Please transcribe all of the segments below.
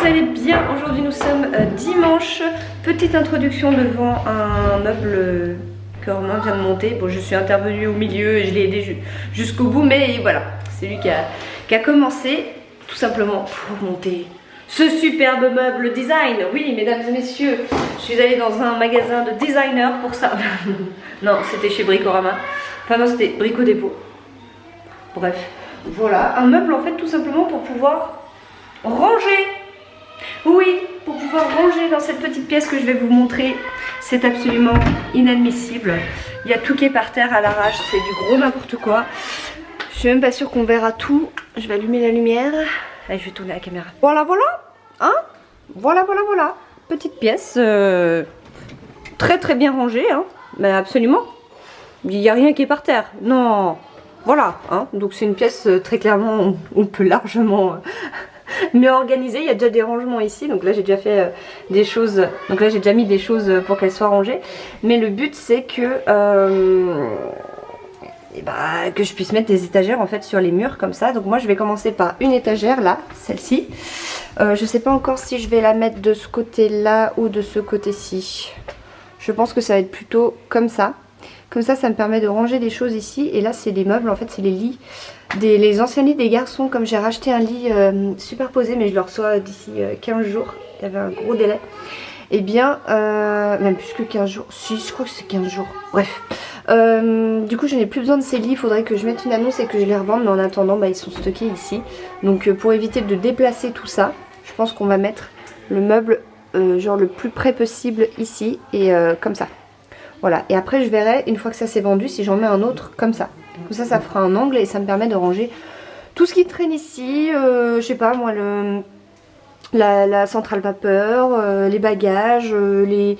vous allez bien. Aujourd'hui nous sommes dimanche. Petite introduction devant un meuble que Romain vient de monter. Bon, je suis intervenue au milieu et je l'ai aidé jusqu'au bout, mais voilà, c'est lui qui a commencé tout simplement pour monter ce superbe meuble design. Oui, mesdames et messieurs, je suis allée dans un magasin de designer pour ça. Non, c'était chez Bricorama. Enfin non, c'était Brico Dépôt. Bref, voilà, un meuble en fait tout simplement pour pouvoir ranger. Oui, pour pouvoir ranger dans cette petite pièce que je vais vous montrer. C'est absolument inadmissible. Il y a tout qui est par terre à l'arrache, c'est du gros n'importe quoi. Je suis même pas sûre qu'on verra tout. Je vais allumer la lumière. Allez, je vais tourner la caméra. Voilà, voilà, hein. Voilà. Petite pièce, très très bien rangée, hein. Mais absolument. Il n'y a rien qui est par terre. Non. Voilà, hein. Donc c'est une pièce très clairement, on peut largement mieux organiser. Il y a déjà des rangements ici. Donc là j'ai déjà fait des choses. Donc là j'ai déjà mis des choses pour qu'elles soient rangées. Mais le but c'est que que je puisse mettre des étagères en fait sur les murs comme ça. Donc moi je vais commencer par une étagère là, celle-ci. Je sais pas encore si je vais la mettre de ce côté là ou de ce côté-ci. Je pense que ça va être plutôt comme ça. Comme ça me permet de ranger des choses ici. Et là c'est les meubles, en fait c'est les lits, les anciens lits des garçons. Comme j'ai racheté un lit superposé, mais je le reçois d'ici 15 jours. Il y avait un gros délai. Et bien, même plus que 15 jours. Si, je crois que c'est 15 jours. Bref. Du coup je n'ai plus besoin de ces lits. Il faudrait que je mette une annonce et que je les revende. Mais en attendant ils sont stockés ici. Donc pour éviter de déplacer tout ça, je pense qu'on va mettre le meuble genre le plus près possible ici. Et comme ça. Voilà, et après je verrai, une fois que ça s'est vendu, si j'en mets un autre comme ça. Comme ça fera un angle et ça me permet de ranger tout ce qui traîne ici. Je sais pas moi, la centrale vapeur, les bagages, les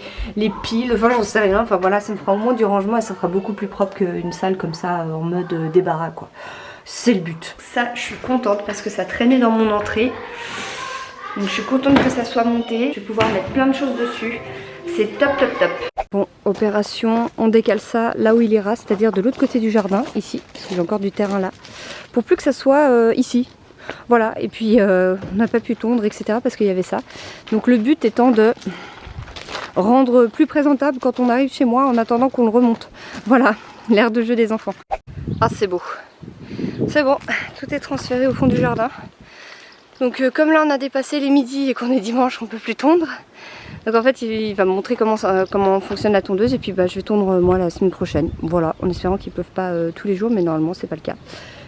piles, enfin j'en sais rien. Enfin voilà, ça me fera au moins du rangement et ça sera beaucoup plus propre qu'une salle comme ça en mode débarras quoi. C'est le but. Ça, je suis contente parce que ça traînait dans mon entrée. Donc je suis contente que ça soit monté. Je vais pouvoir mettre plein de choses dessus. C'est top. Bon, opération, on décale ça là où il ira, c'est-à-dire de l'autre côté du jardin, ici, parce que j'ai encore du terrain là, pour plus que ça soit ici. Voilà, et puis on n'a pas pu tondre, etc. parce qu'il y avait ça. Donc le but étant de rendre plus présentable quand on arrive chez moi en attendant qu'on le remonte. Voilà, l'aire de jeu des enfants. Ah, c'est beau. C'est bon, tout est transféré au fond du jardin. Donc comme là on a dépassé les midis et qu'on est dimanche, on peut plus tondre. Donc en fait il va me montrer comment fonctionne la tondeuse et puis je vais tondre moi la semaine prochaine. Voilà, en espérant qu'ils peuvent pas tous les jours, mais normalement c'est pas le cas.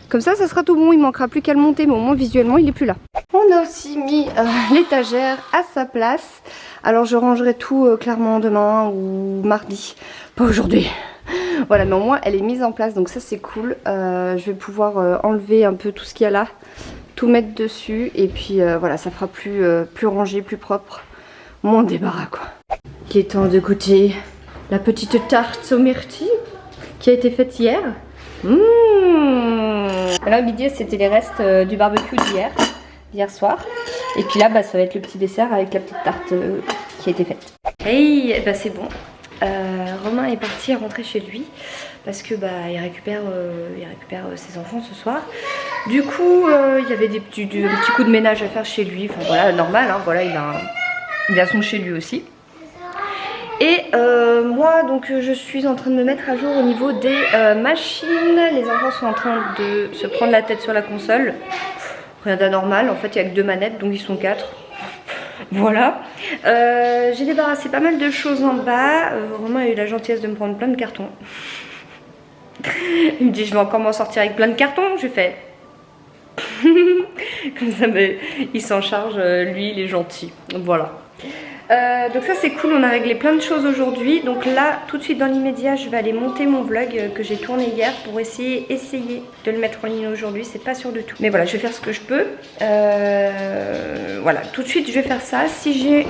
Comme ça sera tout bon, il manquera plus qu'à le monter, mais au moins visuellement il est plus là. On a aussi mis l'étagère à sa place. Alors je rangerai tout clairement demain ou mardi, pas aujourd'hui. Voilà, mais au moins elle est mise en place, donc ça c'est cool. Je vais pouvoir enlever un peu tout ce qu'il y a là, tout mettre dessus et puis voilà, ça fera plus rangé, plus propre. Mon débarras quoi. Il est temps de goûter la petite tarte aux myrtilles qui a été faite hier. Là au midi c'était les restes du barbecue d'hier soir. Et puis là ça va être le petit dessert avec la petite tarte qui a été faite. Hey, c'est bon. Romain est parti rentrer chez lui parce que il récupère ses enfants ce soir. Du coup il y avait un petit coup de ménage à faire chez lui. Enfin voilà, normal, hein, voilà, il a son chez lui aussi. Et moi donc je suis en train de me mettre à jour au niveau des machines. Les enfants sont en train de se prendre la tête sur la console. Rien d'anormal, en fait il n'y a que 2 manettes donc ils sont 4. Voilà. J'ai débarrassé pas mal de choses en bas. Romain a eu la gentillesse de me prendre plein de cartons. Il me dit je vais encore m'en sortir avec plein de cartons. J'ai fait comme ça, il s'en charge, lui il est gentil. Voilà. Donc ça c'est cool, on a réglé plein de choses aujourd'hui. Donc là tout de suite dans l'immédiat je vais aller monter mon vlog que j'ai tourné hier pour essayer de le mettre en ligne aujourd'hui. C'est pas sûr du tout, mais voilà, je vais faire ce que je peux. Voilà, tout de suite je vais faire ça. Si j'ai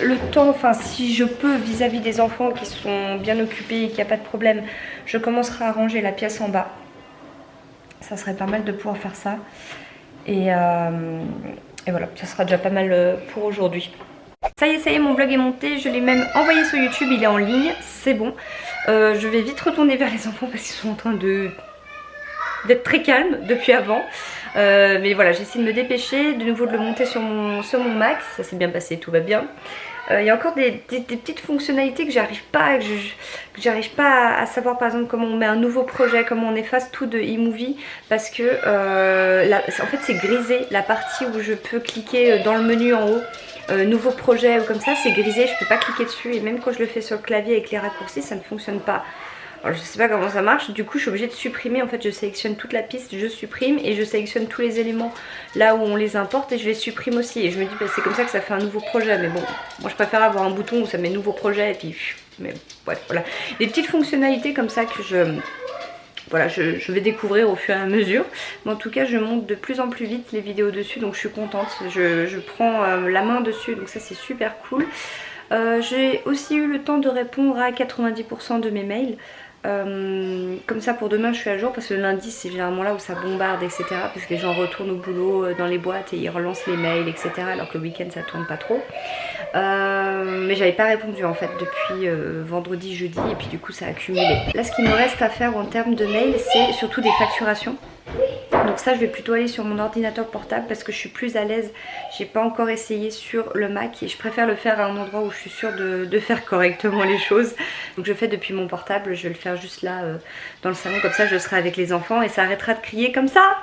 le temps, enfin si je peux vis-à-vis des enfants qui sont bien occupés et qu'il n'y a pas de problème, je commencerai à ranger la pièce en bas. Ça serait pas mal de pouvoir faire ça. Et voilà, ça sera déjà pas mal pour aujourd'hui. Ça y est, mon vlog est monté, je l'ai même envoyé sur YouTube, il est en ligne, c'est bon. Je vais vite retourner vers les enfants parce qu'ils sont en train de d'être très calme depuis avant. Mais voilà, j'essaie de me dépêcher, de nouveau de le monter sur mon Mac. Ça s'est bien passé, tout va bien. Il y a encore des petites fonctionnalités que j'arrive pas, à savoir, par exemple comment on met un nouveau projet, comment on efface tout de eMovie, parce que en fait c'est grisé, la partie où je peux cliquer dans le menu en haut, nouveau projet ou comme ça, c'est grisé, je peux pas cliquer dessus, et même quand je le fais sur le clavier avec les raccourcis, ça ne fonctionne pas. Alors je sais pas comment ça marche, du coup je suis obligée de supprimer, en fait je sélectionne toute la piste, je supprime et je sélectionne tous les éléments là où on les importe et je les supprime aussi. Et je me dis bah, c'est comme ça que ça fait un nouveau projet, mais bon, moi je préfère avoir un bouton où ça met nouveau projet et puis... Mais bref, voilà. Des petites fonctionnalités comme ça que je vais découvrir au fur et à mesure. Mais en tout cas je monte de plus en plus vite les vidéos dessus, donc je suis contente, je prends la main dessus, donc ça c'est super cool. J'ai aussi eu le temps de répondre à 90% de mes mails. Comme ça pour demain je suis à jour parce que le lundi c'est généralement là où ça bombarde etc, parce que les gens retournent au boulot dans les boîtes et ils relancent les mails etc, alors que le week-end ça tourne pas trop. Mais j'avais pas répondu en fait depuis vendredi, jeudi, et puis du coup ça a accumulé. Là ce qu'il me reste à faire en termes de mails c'est surtout des facturations. Donc ça je vais plutôt aller sur mon ordinateur portable parce que je suis plus à l'aise. J'ai pas encore essayé sur le Mac et je préfère le faire à un endroit où je suis sûre de faire correctement les choses. Donc je fais depuis mon portable, je vais le faire juste là dans le salon, comme ça je serai avec les enfants et ça arrêtera de crier comme ça.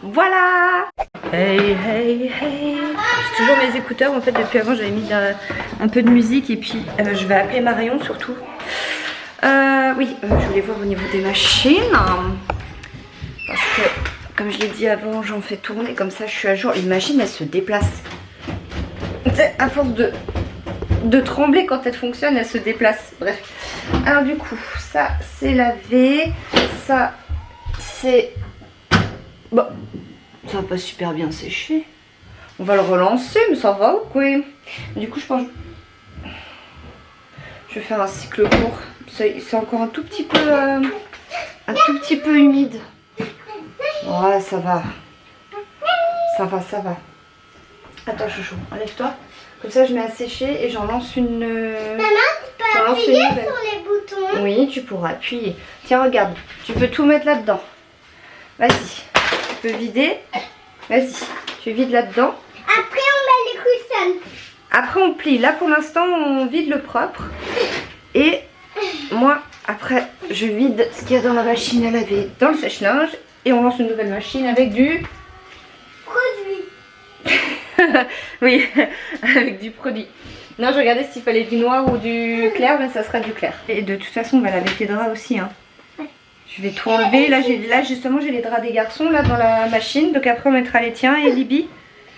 Voilà. Hey hey hey. J'ai toujours mes écouteurs en fait, depuis avant j'avais mis un peu de musique et puis je vais appeler Marion surtout. Oui, je voulais voir au niveau des machines. Parce que, comme je l'ai dit avant, j'en fais tourner, comme ça je suis à jour. Les machines, elles se déplacent. À force de trembler quand elles fonctionnent, elles se déplacent. Bref. Alors du coup, ça c'est lavé. Ça c'est... Bon, ça va pas super bien sécher. On va le relancer, mais ça va ou quoi? Du coup, je pense... Je vais faire un cycle court. C'est encore un tout petit peu humide. Ouais, ça va. Ça va, ça va. Attends, chouchou, enlève-toi. Comme ça, je mets à sécher et j'en lance une... Maman, tu peux appuyer sur les boutons? Oui, tu pourras appuyer. Tiens, regarde, tu peux tout mettre là-dedans. Vas-y, tu peux vider. Vas-y, tu vides là-dedans. Après, on met les coussins. Après, on plie. Là, pour l'instant, on vide le propre. Et moi, après, je vide ce qu'il y a dans la machine à laver, dans le sèche-linge. Et on lance une nouvelle machine avec du... Produit. Oui, avec du produit. Non, je regardais s'il fallait du noir ou du clair, mais ça sera du clair. Et de toute façon, on va laver tes draps aussi. Hein. Je vais tout enlever. Là justement, j'ai les draps des garçons là dans la machine. Donc après, on mettra les tiens et Libby.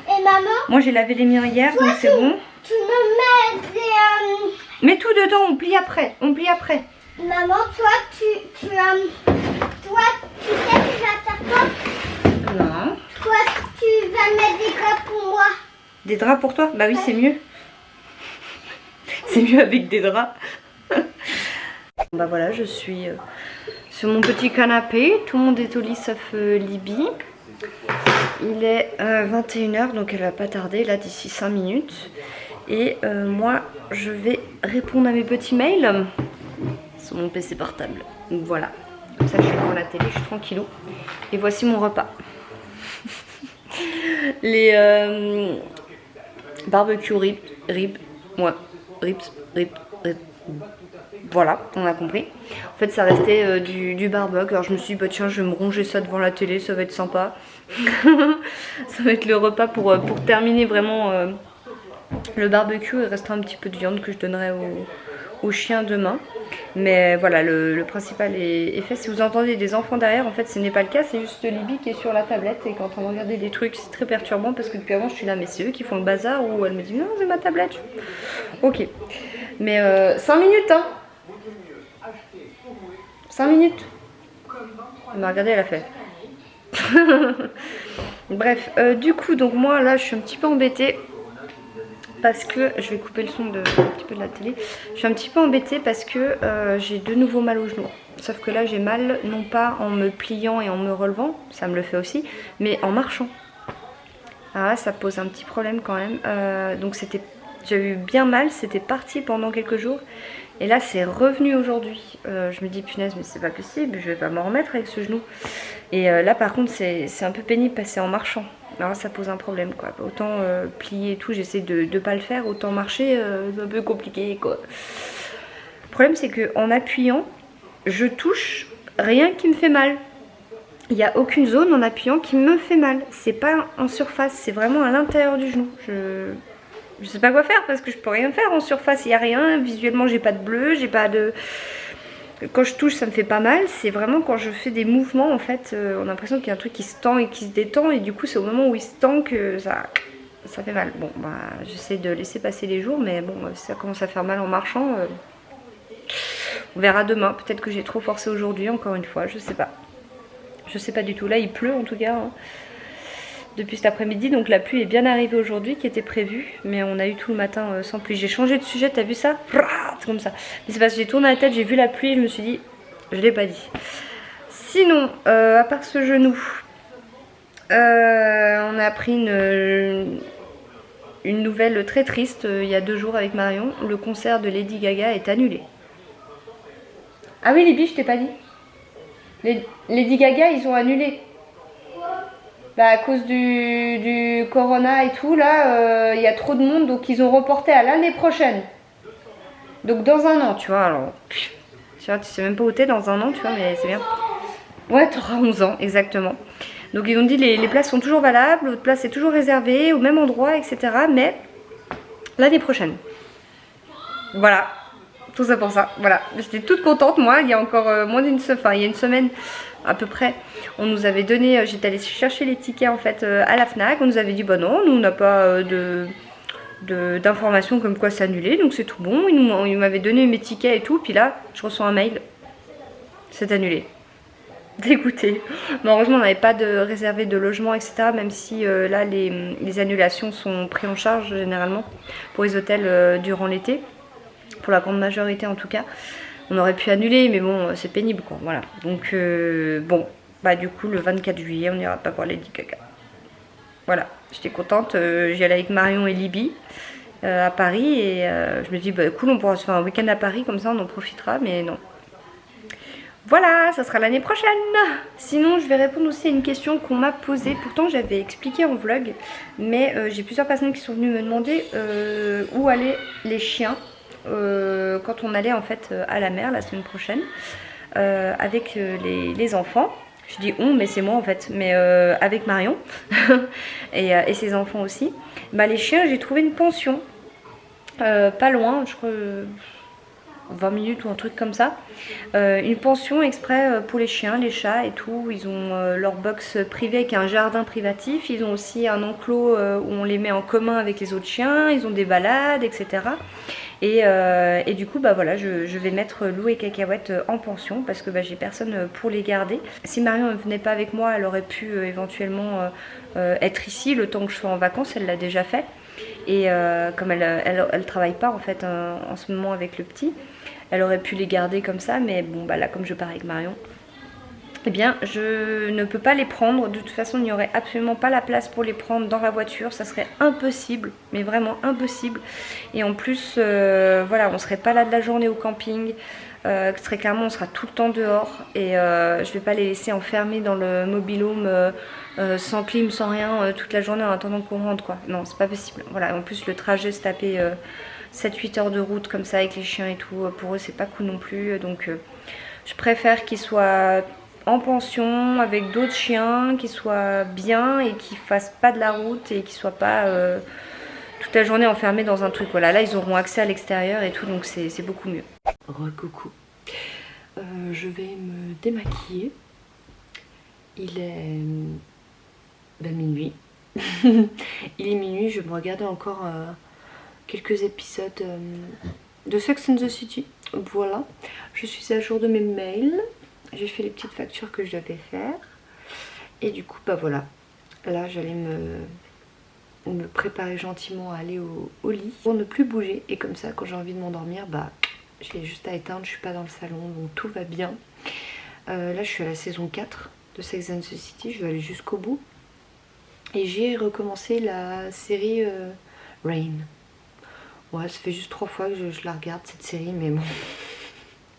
Et maman? Moi, j'ai lavé les miens hier, donc c'est bon. Tu me mets des... Mets tout dedans, on plie après. On plie après. Maman, toi, tu sais, tu vas faire quoi? Non. Toi, tu vas mettre des draps pour moi. Des draps pour toi? Bah oui, c'est mieux. C'est mieux avec des draps. Bah voilà, je suis sur mon petit canapé. Tout le monde est au lit sauf Libby. Il est 21h, donc elle va pas tarder là d'ici 5 minutes. Et moi, je vais répondre à mes petits mails sur mon PC portable. Donc voilà. Comme ça, je suis devant la télé, je suis tranquillou. Et voici mon repas. Les barbecue ribs. Voilà, on a compris. En fait, ça restait du barbecue. Alors je me suis dit, bah tiens, je vais me ronger ça devant la télé, ça va être sympa. Ça va être le repas pour terminer vraiment le barbecue. Il restera un petit peu de viande que je donnerai au chien demain. Mais voilà, le principal est fait. Si vous entendez des enfants derrière, en fait ce n'est pas le cas, c'est juste Libby qui est sur la tablette et quand on regarde des trucs c'est très perturbant parce que depuis avant je suis là, mais c'est eux qui font le bazar, ou elle me dit non c'est ma tablette. Ok, mais 5 minutes hein. 5 minutes. Elle m'a regardé, elle a fait. Bref, du coup donc moi là je suis un petit peu embêtée. Parce que, je vais couper le son un petit peu de la télé. Je suis un petit peu embêtée parce que j'ai de nouveau mal au genou. Sauf que là j'ai mal, non pas en me pliant et en me relevant, ça me le fait aussi, mais en marchant. Alors là ça pose un petit problème quand même. Donc c'était J'ai eu bien mal, c'était parti pendant quelques jours. Et là c'est revenu aujourd'hui. Je me dis punaise mais c'est pas possible, je vais pas m'en remettre avec ce genou. Et là par contre c'est un peu pénible parce que c'est en marchant. Alors ça pose un problème quoi. Autant plier et tout, j'essaie de pas le faire. Autant marcher, c'est un peu compliqué quoi. Le problème c'est que en appuyant, je touche rien qui me fait mal. Il n'y a aucune zone en appuyant qui me fait mal. C'est pas en surface, c'est vraiment à l'intérieur du genou. Je sais pas quoi faire parce que je peux rien faire en surface, il n'y a rien. Visuellement j'ai pas de bleu, j'ai pas de... Quand je touche ça me fait pas mal. C'est vraiment quand je fais des mouvements en fait, on a l'impression qu'il y a un truc qui se tend et qui se détend. Et du coup c'est au moment où il se tend que ça fait mal. Bon bah j'essaie de laisser passer les jours, mais bon si ça commence à faire mal en marchant, on verra demain. Peut-être que j'ai trop forcé aujourd'hui encore une fois, je sais pas. Je sais pas du tout, là il pleut en tout cas hein, depuis cet après-midi, donc la pluie est bien arrivée aujourd'hui qui était prévue, mais on a eu tout le matin sans pluie. J'ai changé de sujet, t'as vu ça? C'est comme ça. Mais c'est parce que j'ai tourné la tête, j'ai vu la pluie et je me suis dit, je l'ai pas dit. Sinon, à part ce genou, on a appris une nouvelle très triste il y a 2 jours avec Marion. Le concert de Lady Gaga est annulé. Ah oui Libby, je t'ai pas dit. Lady Gaga, ils ont annulé. Bah, à cause du corona et tout, là, il y a trop de monde, donc ils ont reporté à l'année prochaine. Donc dans un an, tu vois, alors... Tu vois, tu sais même pas où t'es dans un an, tu vois, mais c'est bien. Ouais, t'auras 11 ans, exactement. Donc ils ont dit les places sont toujours valables, votre place est toujours réservée, au même endroit, etc. Mais l'année prochaine. Voilà. Tout ça pour ça, voilà. J'étais toute contente, moi, il y a encore moins d'une semaine, enfin il y a une semaine à peu près, on nous avait donné, j'étais allée chercher les tickets en fait à la FNAC, on nous avait dit bah non, nous on n'a pas d'informations comme quoi s'annuler, donc c'est tout bon, ils m'avaient donné mes tickets et tout, puis là, je reçois un mail, c'est annulé. Dégoûtée. Mais heureusement on n'avait pas de réservé de logement, etc. Même si là les annulations sont prises en charge généralement pour les hôtels durant l'été. Pour la grande majorité en tout cas, on aurait pu annuler, mais bon, c'est pénible quoi, voilà. Donc bon, bah du coup le 24 juillet, on n'ira pas voir Lady Gaga. Voilà, j'étais contente, j'y allais avec Marion et Libby à Paris, et je me dis, bah cool, on pourra se faire un week-end à Paris, comme ça on en profitera, mais non. Voilà, ça sera l'année prochaine. Sinon, je vais répondre aussi à une question qu'on m'a posée. Pourtant, j'avais expliqué en vlog, mais j'ai plusieurs personnes qui sont venues me demander où allaient les chiens quand on allait en fait à la mer la semaine prochaine avec les enfants. Je dis on, mais c'est moi en fait, mais avec Marion et ses enfants aussi. Bah, les chiens, j'ai trouvé une pension pas loin, je crois 20 minutes ou un truc comme ça. Une pension exprès pour les chiens, les chats et tout. Ils ont leur box privée avec un jardin privatif. Ils ont aussi un enclos où on les met en commun avec les autres chiens. Ils ont des balades, etc. Et du coup, bah voilà, je vais mettre Lou et Cacahuète en pension parce que bah, j'ai personne pour les garder. Si Marion ne venait pas avec moi, elle aurait pu éventuellement être ici le temps que je sois en vacances. Elle l'a déjà fait. Et comme elle travaille pas en fait en ce moment avec le petit, elle aurait pu les garder comme ça, mais bon bah là comme je pars avec Marion, eh bien je ne peux pas les prendre. De toute façon il n'y aurait absolument pas la place pour les prendre dans la voiture, ça serait impossible, mais vraiment impossible. Et en plus voilà, on serait pas là de la journée au camping, très clairement on sera tout le temps dehors, et je vais pas les laisser enfermés dans le mobil-home sans clim, sans rien, toute la journée en attendant qu'on rentre quoi. Non, c'est pas possible. Voilà, en plus le trajet se taper 7-8 heures de route comme ça avec les chiens et tout, pour eux c'est pas cool non plus. Donc je préfère qu'ils soient en pension avec d'autres chiens, qu'ils soient bien et qu'ils fassent pas de la route et qu'ils soient pas toute la journée enfermés dans un truc. Voilà, là ils auront accès à l'extérieur et tout, donc c'est beaucoup mieux. Re-coucou. Je vais me démaquiller. Il est minuit. Il est minuit, je vais me regarder encore quelques épisodes de Sex and the City. Voilà, je suis à jour de mes mails. J'ai fait les petites factures que je devais faire. Et du coup, bah voilà. Là, j'allais me préparer gentiment à aller au lit pour ne plus bouger. Et comme ça, quand j'ai envie de m'endormir, bah j'ai juste à éteindre. Je suis pas dans le salon, donc tout va bien. Là, je suis à la saison 4 de Sex and the City. Je vais aller jusqu'au bout. Et j'ai recommencé la série Rain. Ouais, ça fait juste 3 fois que je la regarde cette série, mais bon.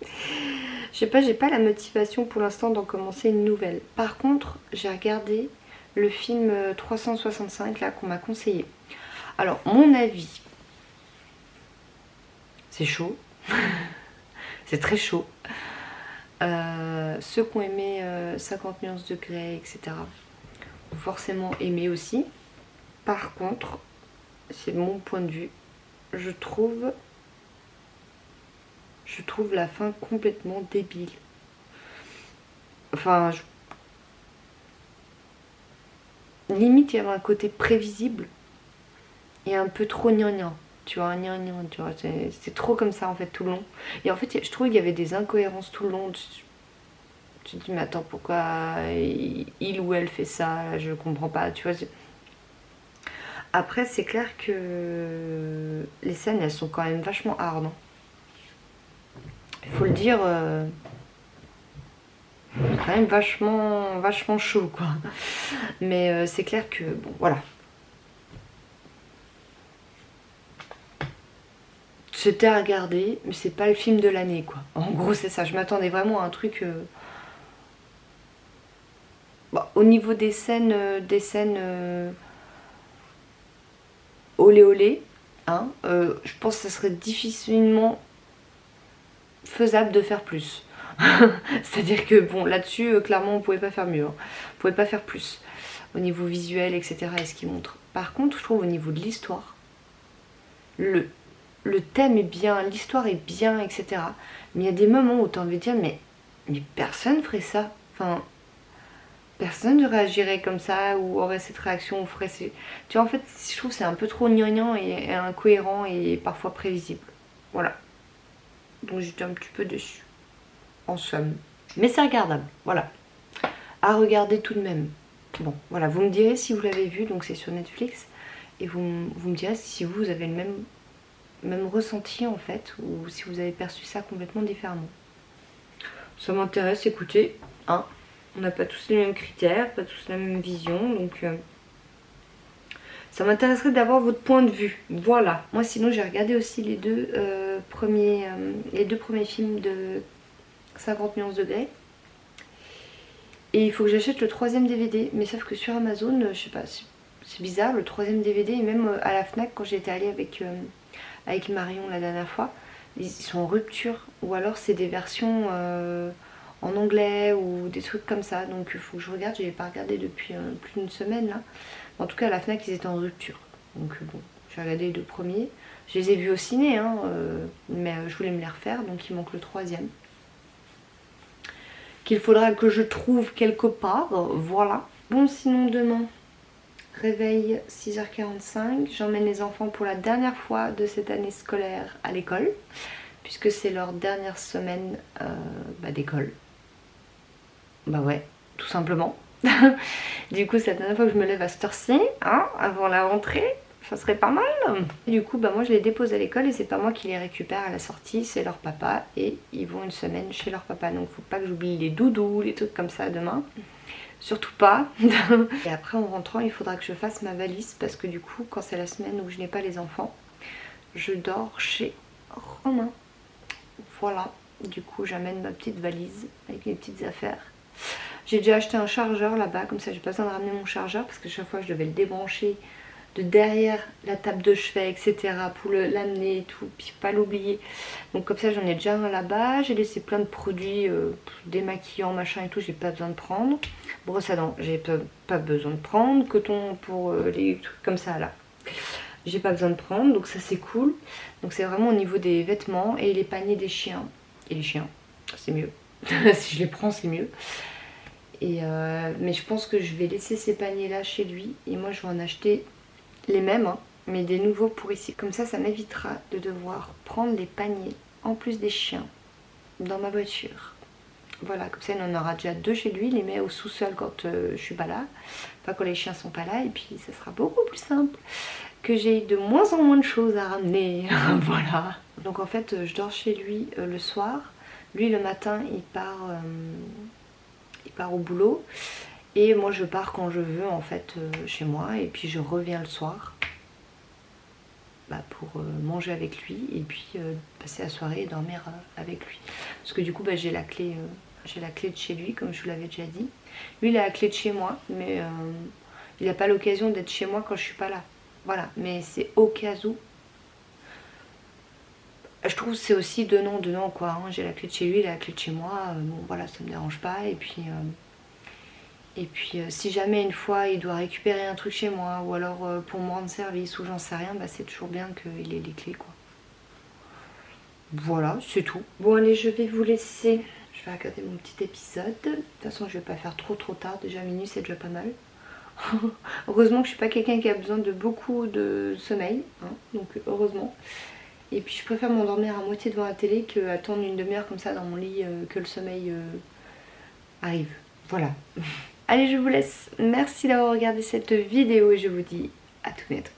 Je sais pas, j'ai pas la motivation pour l'instant d'en commencer une nouvelle. Par contre, j'ai regardé le film 365 là qu'on m'a conseillé. Alors, mon avis, c'est chaud. C'est très chaud. Ceux qui ont aimé 50 nuances de Grey, etc. ont forcément aimé aussi. Par contre, c'est mon point de vue, je trouve la fin complètement débile. Enfin, limite il y avait un côté prévisible et un peu trop gnangnan. Tu vois, gnangnan, tu vois, c'est trop comme ça en fait tout le long. Et en fait, je trouve qu'il y avait des incohérences tout le long. Tu te dis, mais attends, pourquoi il ou elle fait ça? Je comprends pas, tu vois. Après, c'est clair que les scènes, elles sont quand même vachement hard. Hein. Il faut le dire, quand même vachement chaud, quoi. Mais c'est clair que, bon, voilà. C'était à regarder, mais c'est pas le film de l'année, quoi. En gros, c'est ça. Je m'attendais vraiment à un truc... Bon, au niveau des scènes... olé olé, hein, je pense que ça serait difficilement faisable de faire plus. C'est-à-dire que bon, là-dessus, clairement, on pouvait pas faire mieux. Hein. On pouvait pas faire plus au niveau visuel, etc. et ce qu'il montre. Par contre, je trouve au niveau de l'histoire, le thème est bien, l'histoire est bien, etc. Mais il y a des moments où tu as envie de dire, mais personne ferait ça. Enfin, personne ne réagirait comme ça ou aurait cette réaction ou ferait ces... Tu vois, en fait, je trouve que c'est un peu trop gnangnan et incohérent et parfois prévisible. Voilà. Donc j'étais un petit peu déçue. En somme. Mais c'est regardable, voilà. À regarder tout de même. Bon, voilà, vous me direz si vous l'avez vu, donc c'est sur Netflix. Et vous me direz si vous avez le même ressenti en fait, ou si vous avez perçu ça complètement différemment. Ça m'intéresse, écoutez, hein. On n'a pas tous les mêmes critères, pas tous la même vision, donc ça m'intéresserait d'avoir votre point de vue. Voilà. Moi sinon j'ai regardé aussi les deux premiers films de 50 nuances de Grey. Et il faut que j'achète le 3e DVD, mais sauf que sur Amazon, je sais pas, c'est bizarre, le 3e DVD, et même à la Fnac quand j'étais allée avec Marion la dernière fois, ils sont en rupture, ou alors c'est des versions en anglais ou des trucs comme ça, donc il faut que je regarde, je n'ai pas regardé depuis plus d'une semaine là. En tout cas à la Fnac ils étaient en rupture, donc bon, j'ai regardé les 2 premiers, je les ai vus au ciné, hein, mais je voulais me les refaire, donc il manque le 3e. Qu'il faudra que je trouve quelque part, voilà. Bon, sinon demain, réveil 6h45, j'emmène les enfants pour la dernière fois de cette année scolaire à l'école, puisque c'est leur dernière semaine d'école. Bah ouais, tout simplement. Du coup, c'est la dernière fois que je me lève à cette heure-ci, hein, avant la rentrée. Ça serait pas mal. Et du coup, moi je les dépose à l'école et c'est pas moi qui les récupère à la sortie, c'est leur papa et ils vont une semaine chez leur papa. Donc faut pas que j'oublie les doudous, les trucs comme ça demain. Surtout pas. Et après en rentrant, il faudra que je fasse ma valise parce que du coup, quand c'est la semaine où je n'ai pas les enfants, je dors chez Romain. Voilà. Du coup, j'amène ma petite valise avec mes petites affaires. J'ai déjà acheté un chargeur là-bas, comme ça j'ai pas besoin de ramener mon chargeur parce que chaque fois je devais le débrancher de derrière la table de chevet, etc. pour l'amener et tout, puis pas l'oublier. Donc comme ça j'en ai déjà un là-bas. J'ai laissé plein de produits démaquillants, machin et tout, j'ai pas besoin de prendre. Brosse à dents, j'ai pas besoin de prendre. Coton pour les trucs comme ça là, j'ai pas besoin de prendre, donc ça c'est cool. Donc c'est vraiment au niveau des vêtements et les paniers des chiens. Et les chiens, c'est mieux. Si je les prends c'est mieux. Et mais je pense que je vais laisser ces paniers là chez lui et moi je vais en acheter les mêmes, hein, mais des nouveaux pour ici. Comme ça m'évitera de devoir prendre les paniers en plus des chiens dans ma voiture. Voilà, comme ça il en aura déjà 2 chez lui, il les met au sous-sol quand je suis pas là, enfin quand les chiens sont pas là, et puis ça sera beaucoup plus simple, que j'ai de moins en moins de choses à ramener. Voilà. Donc en fait je dors chez lui le soir, lui le matin il part au boulot. Et moi je pars quand je veux en fait chez moi et puis je reviens le soir. pour manger avec lui et puis passer la soirée et dormir avec lui. Parce que du coup j'ai la clé de chez lui, comme je vous l'avais déjà dit. Lui il a la clé de chez moi, mais il n'a pas l'occasion d'être chez moi quand je suis pas là. Voilà, mais c'est au cas où. Je trouve que c'est aussi donnant quoi. Hein. J'ai la clé de chez lui, il a la clé de chez moi. Bon voilà, ça me dérange pas. Et puis si jamais une fois il doit récupérer un truc chez moi, ou alors pour me rendre service, ou j'en sais rien, c'est toujours bien qu'il ait les clés quoi. Voilà, c'est tout. Bon allez, je vais vous laisser. Je vais regarder mon petit épisode. De toute façon, je vais pas faire trop tard. Déjà minuit, c'est déjà pas mal. Heureusement que je suis pas quelqu'un qui a besoin de beaucoup de sommeil. Hein, donc heureusement. Et puis je préfère m'endormir à moitié devant la télé que attendre une demi-heure comme ça dans mon lit que le sommeil arrive. Voilà. Allez, je vous laisse. Merci d'avoir regardé cette vidéo et je vous dis à tout bientôt.